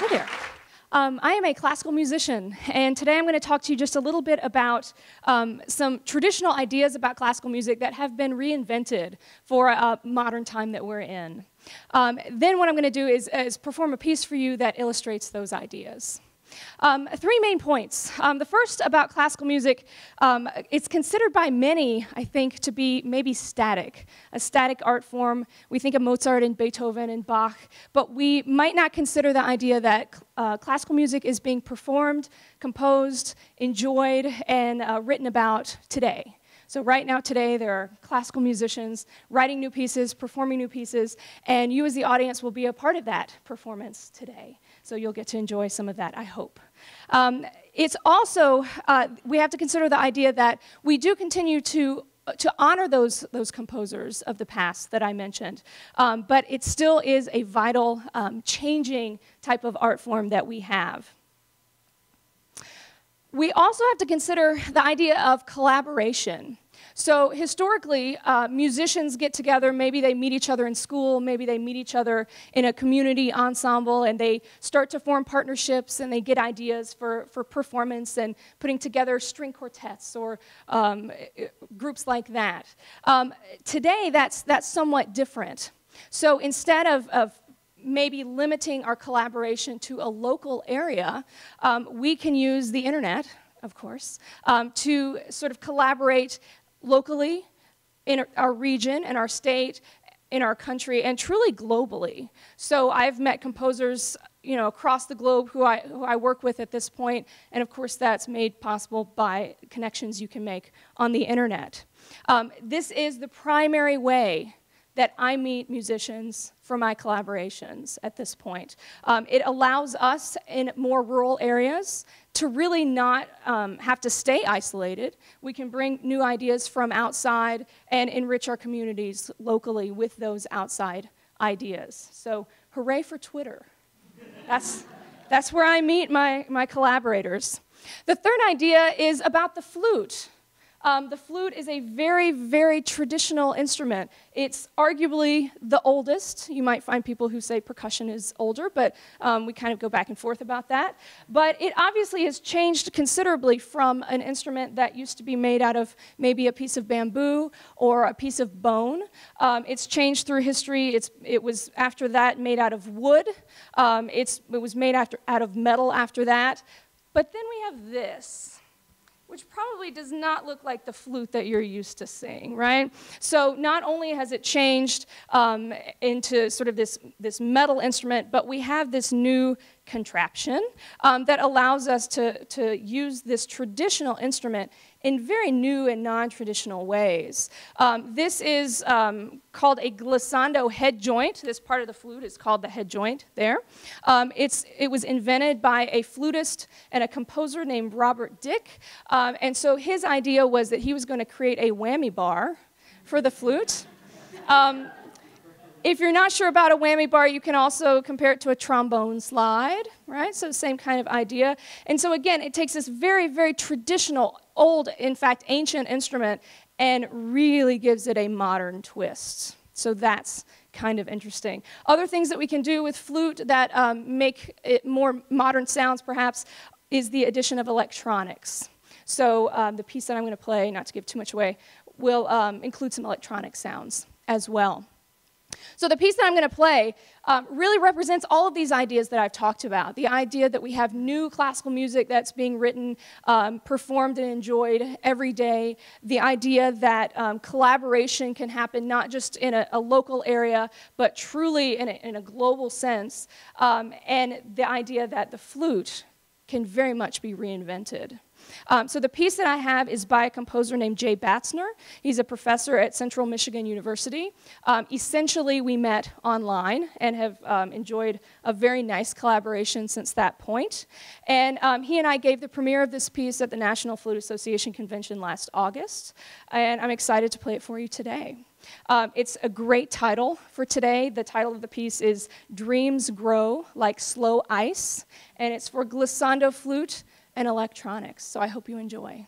Hi there. I am a classical musician, and today I'm going to talk to you just a little bit about some traditional ideas about classical music that have been reinvented for a modern time that we're in. Then what I'm going to do is perform a piece for you that illustrates those ideas. Three main points. The first about classical music, it's considered by many, I think, to be maybe static, a static art form. We think of Mozart and Beethoven and Bach, but we might not consider the idea that classical music is being performed, composed, enjoyed, and written about today. So right now, today, there are classical musicians writing new pieces, performing new pieces, and you as the audience will be a part of that performance today. So you'll get to enjoy some of that, I hope. It's also, we have to consider the idea that we do continue to honor those composers of the past that I mentioned, but it still is a vital, changing type of art form that we have. We also have to consider the idea of collaboration. So historically, musicians get together, maybe they meet each other in school, maybe they meet each other in a community ensemble, and they start to form partnerships, and they get ideas for performance and putting together string quartets or groups like that. Today, that's somewhat different. So instead of maybe limiting our collaboration to a local area, we can use the internet, of course, to sort of collaborate locally, in our region, in our state, in our country, and truly globally. So I've met composers, across the globe who I work with at this point, and of course that's made possible by connections you can make on the internet. This is the primary way that I meet musicians for my collaborations at this point. It allows us in more rural areas to really not have to stay isolated. We can bring new ideas from outside and enrich our communities locally with those outside ideas. So hooray for Twitter. That's where I meet my collaborators. The third idea is about the flute. The flute is a very, very traditional instrument. It's arguably the oldest. You might find people who say percussion is older, but we kind of go back and forth about that. But it obviously has changed considerably from an instrument that used to be made out of maybe a piece of bamboo or a piece of bone. It's changed through history. It was after that made out of wood. It was made out of metal after that. But then we have this, which probably does not look like the flute that you're used to seeing, right? So not only has it changed into sort of this metal instrument, but we have this new contraption that allows us to use this traditional instrument in very new and non-traditional ways. This is called a Glissando Headjoint. This part of the flute is called the head joint there. It was invented by a flutist and a composer named Robert Dick. And so his idea was that he was going to create a whammy bar for the flute. If you're not sure about a whammy bar, you can also compare it to a trombone slide, right? So same kind of idea. And so again, it takes this very, very traditional, old, in fact, ancient instrument and really gives it a modern twist. So that's kind of interesting. Other things that we can do with flute that make it more modern sounds, perhaps, is the addition of electronics. So the piece that I'm going to play, not to give too much away, will include some electronic sounds as well. So the piece that I'm going to play really represents all of these ideas that I've talked about. The idea that we have new classical music that's being written, performed, and enjoyed every day. The idea that collaboration can happen not just in a local area, but truly in a global sense. And the idea that the flute can very much be reinvented. So the piece that I have is by a composer named Jay Batzner. He's a professor at Central Michigan University. Essentially, we met online and have enjoyed a very nice collaboration since that point. And he and I gave the premiere of this piece at the National Flute Association Convention last August. And I'm excited to play it for you today. It's a great title for today. The title of the piece is Dreams Grow Like Slow Ice, and it's for glissando flute and electronics. So I hope you enjoy.